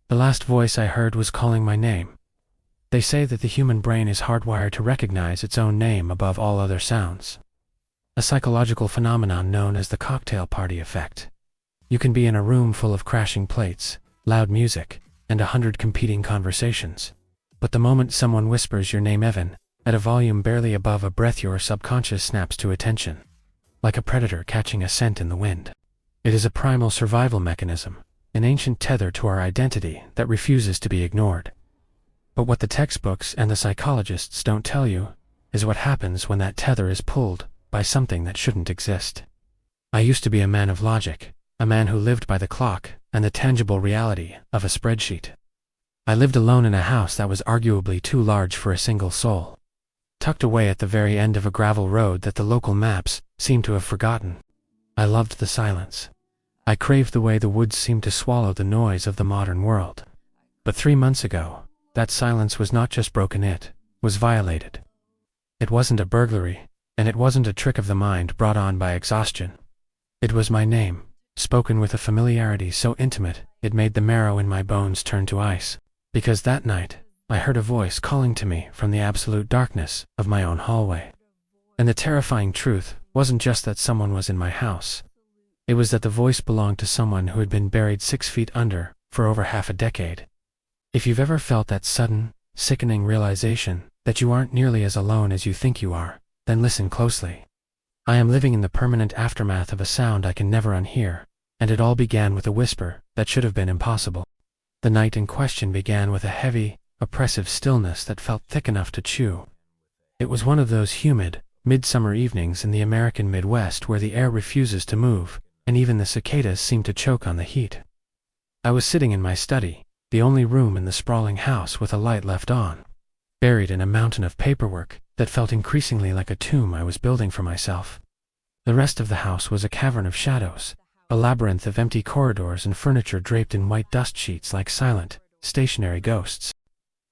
The last voice I heard was calling my name. They say that the human brain is hardwired to recognize its own name above all other sounds. A psychological phenomenon known as the cocktail party effect. You can be in a room full of crashing plates, loud music, and 100 competing conversations. But the moment someone whispers your name, Evan, at a volume barely above a breath, your subconscious snaps to attention. Like a predator catching a scent in the wind. It is a primal survival mechanism, an ancient tether to our identity that refuses to be ignored. But what the textbooks and the psychologists don't tell you is what happens when that tether is pulled by something that shouldn't exist. I used to be a man of logic, a man who lived by the clock and the tangible reality of a spreadsheet. I lived alone in a house that was arguably too large for a single soul, tucked away at the very end of a gravel road that the local maps seemed to have forgotten. I loved the silence. I craved the way the woods seemed to swallow the noise of the modern world. But 3 months ago, that silence was not just broken, it was violated. It wasn't a burglary, and it wasn't a trick of the mind brought on by exhaustion. It was my name, spoken with a familiarity so intimate it made the marrow in my bones turn to ice. Because that night, I heard a voice calling to me from the absolute darkness of my own hallway. And the terrifying truth wasn't just that someone was in my house. It was that the voice belonged to someone who had been buried 6 feet under for over half a decade. If you've ever felt that sudden, sickening realization that you aren't nearly as alone as you think you are, then listen closely. I am living in the permanent aftermath of a sound I can never unhear, and it all began with a whisper that should have been impossible. The night in question began with a heavy, oppressive stillness that felt thick enough to chew. It was one of those humid, midsummer evenings in the American Midwest where the air refuses to move, and even the cicadas seem to choke on the heat. I was sitting in my study, the only room in the sprawling house with a light left on, buried in a mountain of paperwork that felt increasingly like a tomb I was building for myself. The rest of the house was a cavern of shadows, a labyrinth of empty corridors and furniture draped in white dust sheets like silent, stationary ghosts.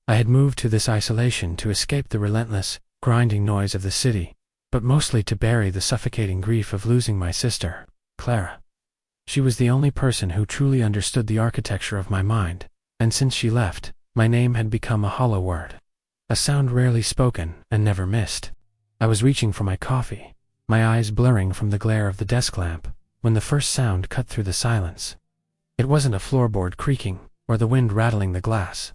I had moved to this isolation to escape the relentless, grinding noise of the city, but mostly to bury the suffocating grief of losing my sister, Clara. She was the only person who truly understood the architecture of my mind, and since she left, my name had become a hollow word. A sound rarely spoken and never missed. I was reaching for my coffee, my eyes blurring from the glare of the desk lamp, when the first sound cut through the silence. It wasn't a floorboard creaking or the wind rattling the glass.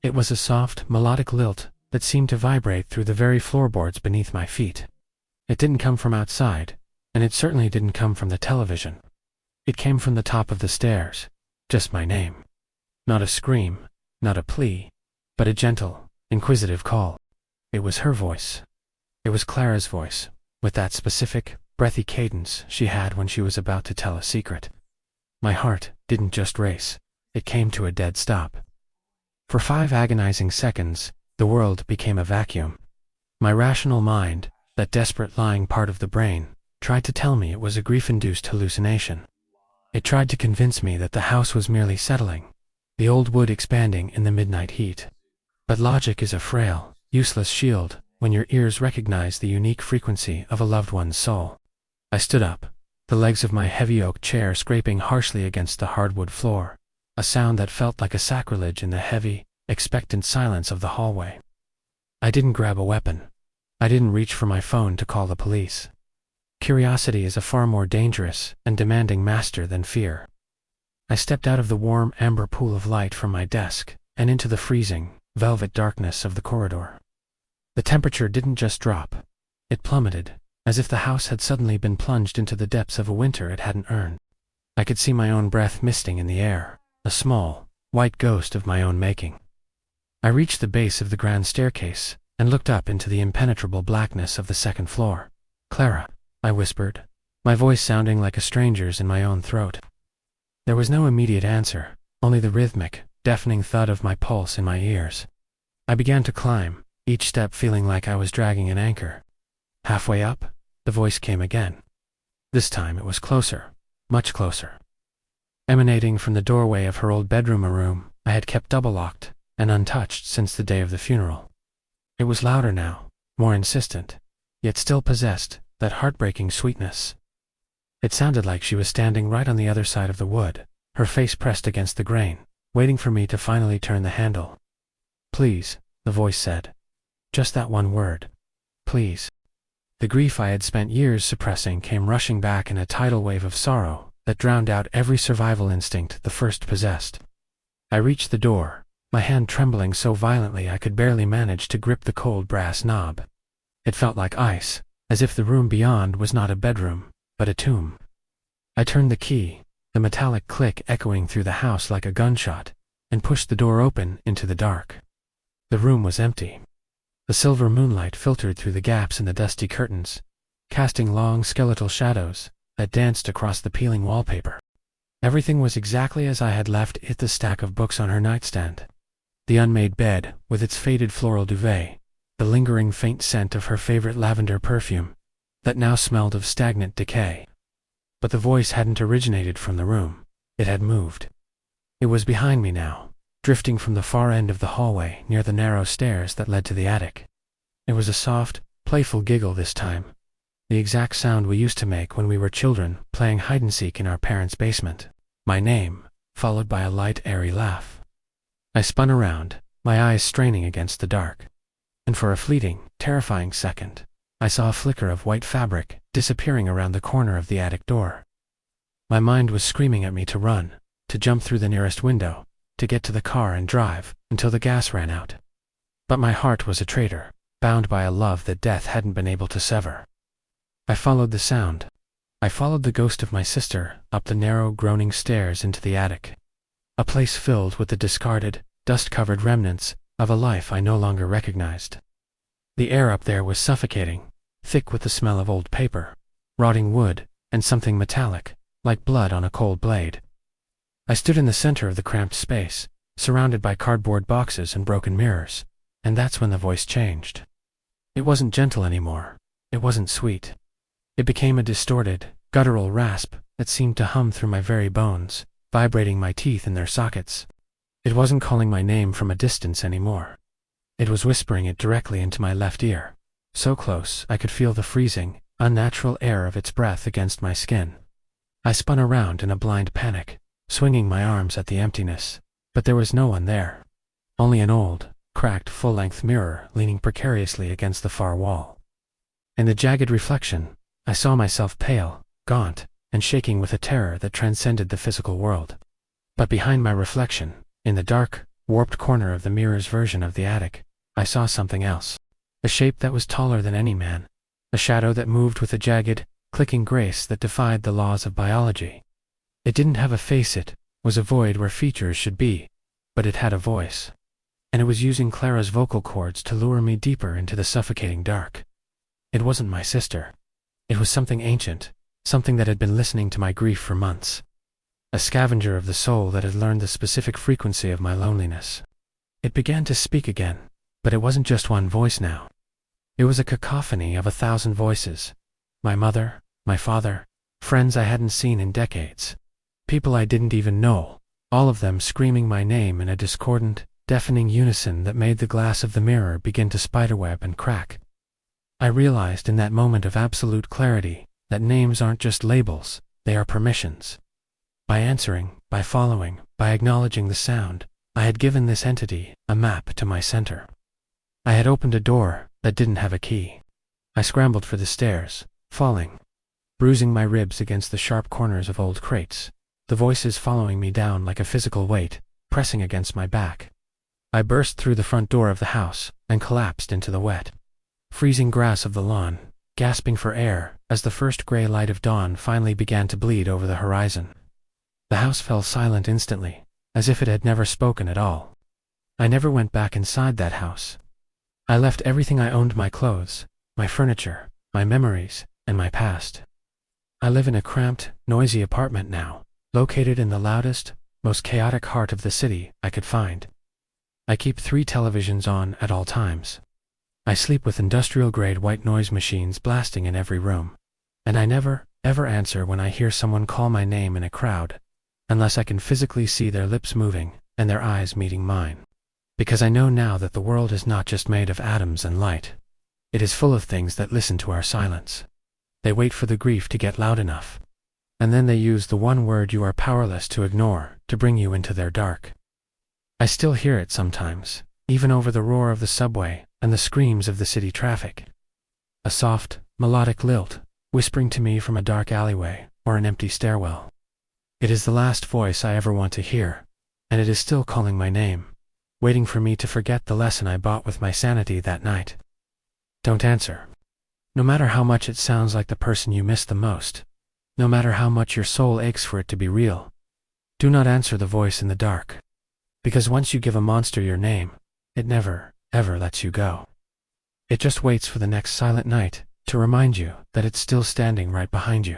It was a soft, melodic lilt that seemed to vibrate through the very floorboards beneath my feet. It didn't come from outside, and it certainly didn't come from the television. It came from the top of the stairs, just my name. Not a scream, not a plea, but a gentle, inquisitive call. It was her voice. It was Clara's voice, with that specific, breathy cadence she had when she was about to tell a secret. My heart didn't just race, it came to a dead stop. For 5 agonizing seconds, the world became a vacuum. My rational mind, that desperate lying part of the brain, tried to tell me it was a grief-induced hallucination. It tried to convince me that the house was merely settling, the old wood expanding in the midnight heat. But logic is a frail, useless shield when your ears recognize the unique frequency of a loved one's soul. I stood up, the legs of my heavy oak chair scraping harshly against the hardwood floor, a sound that felt like a sacrilege in the heavy, expectant silence of the hallway. I didn't grab a weapon. I didn't reach for my phone to call the police. Curiosity is a far more dangerous and demanding master than fear. I stepped out of the warm amber pool of light from my desk and into the freezing, velvet darkness of the corridor. The temperature didn't just drop. It plummeted, as if the house had suddenly been plunged into the depths of a winter it hadn't earned. I could see my own breath misting in the air, a small, white ghost of my own making. I reached the base of the grand staircase and looked up into the impenetrable blackness of the second floor. "Clara," I whispered, my voice sounding like a stranger's in my own throat. There was no immediate answer, only the rhythmic, deafening thud of my pulse in my ears. I began to climb, each step feeling like I was dragging an anchor. Halfway up, the voice came again. This time it was closer, much closer. Emanating from the doorway of her old bedroom, a room I had kept double-locked and untouched since the day of the funeral. It was louder now, more insistent, yet still possessed that heartbreaking sweetness. It sounded like she was standing right on the other side of the wood, her face pressed against the grain, waiting for me to finally turn the handle. "Please," the voice said. Just that one word. Please. The grief I had spent years suppressing came rushing back in a tidal wave of sorrow that drowned out every survival instinct the first possessed. I reached the door, my hand trembling so violently I could barely manage to grip the cold brass knob. It felt like ice, as if the room beyond was not a bedroom, but a tomb. I turned the key, the metallic click echoing through the house like a gunshot, and pushed the door open into the dark. The room was empty. The silver moonlight filtered through the gaps in the dusty curtains, casting long skeletal shadows that danced across the peeling wallpaper. Everything was exactly as I had left it, the stack of books on her nightstand, the unmade bed with its faded floral duvet, the lingering faint scent of her favorite lavender perfume that now smelled of stagnant decay. But the voice hadn't originated from the room. It had moved. It was behind me now, drifting from the far end of the hallway near the narrow stairs that led to the attic. It was a soft, playful giggle this time, the exact sound we used to make when we were children playing hide-and-seek in our parents' basement. My name, followed by a light, airy laugh. I spun around, my eyes straining against the dark. And for a fleeting, terrifying second, I saw a flicker of white fabric disappearing around the corner of the attic door. My mind was screaming at me to run, to jump through the nearest window, to get to the car and drive until the gas ran out. But my heart was a traitor, bound by a love that death hadn't been able to sever. I followed the sound. I followed the ghost of my sister up the narrow, groaning stairs into the attic, a place filled with the discarded, dust-covered remnants of a life I no longer recognized. The air up there was suffocating, thick with the smell of old paper, rotting wood, and something metallic, like blood on a cold blade. I stood in the center of the cramped space, surrounded by cardboard boxes and broken mirrors, and that's when the voice changed. It wasn't gentle anymore. It wasn't sweet. It became a distorted, guttural rasp that seemed to hum through my very bones, vibrating my teeth in their sockets. It wasn't calling my name from a distance anymore. It was whispering it directly into my left ear, so close I could feel the freezing, unnatural air of its breath against my skin. I spun around in a blind panic, swinging my arms at the emptiness, but there was no one there. Only an old, cracked full-length mirror leaning precariously against the far wall. In the jagged reflection, I saw myself pale, gaunt, and shaking with a terror that transcended the physical world. But behind my reflection, in the dark, warped corner of the mirror's version of the attic, I saw something else. A shape that was taller than any man, a shadow that moved with a jagged, clicking grace that defied the laws of biology. It didn't have a face, it was a void where features should be, but it had a voice. And it was using Clara's vocal cords to lure me deeper into the suffocating dark. It wasn't my sister. It was something ancient, something that had been listening to my grief for months. A scavenger of the soul that had learned the specific frequency of my loneliness. It began to speak again, but it wasn't just one voice now. It was a cacophony of 1,000 voices. My mother, my father, friends I hadn't seen in decades. People I didn't even know, all of them screaming my name in a discordant, deafening unison that made the glass of the mirror begin to spiderweb and crack. I realized in that moment of absolute clarity that names aren't just labels, they are permissions. By answering, by following, by acknowledging the sound, I had given this entity a map to my center. I had opened a door that didn't have a key. I scrambled for the stairs, falling, bruising my ribs against the sharp corners of old crates, the voices following me down like a physical weight, pressing against my back. I burst through the front door of the house and collapsed into the wet, freezing grass of the lawn, gasping for air as the first gray light of dawn finally began to bleed over the horizon. The house fell silent instantly, as if it had never spoken at all. I never went back inside that house. I left everything I owned, my clothes, my furniture, my memories, and my past. I live in a cramped, noisy apartment now, located in the loudest, most chaotic heart of the city I could find. I keep 3 televisions on at all times. I sleep with industrial-grade white noise machines blasting in every room. And I never, ever answer when I hear someone call my name in a crowd, unless I can physically see their lips moving and their eyes meeting mine. Because I know now that the world is not just made of atoms and light. It is full of things that listen to our silence. They wait for the grief to get loud enough. And then they use the one word you are powerless to ignore to bring you into their dark. I still hear it sometimes, even over the roar of the subway and the screams of the city traffic. A soft, melodic lilt, whispering to me from a dark alleyway or an empty stairwell. It is the last voice I ever want to hear, and it is still calling my name, waiting for me to forget the lesson I bought with my sanity that night. Don't answer. No matter how much it sounds like the person you miss the most, no matter how much your soul aches for it to be real, do not answer the voice in the dark. Because once you give a monster your name, it never, ever lets you go. It just waits for the next silent night to remind you that it's still standing right behind you.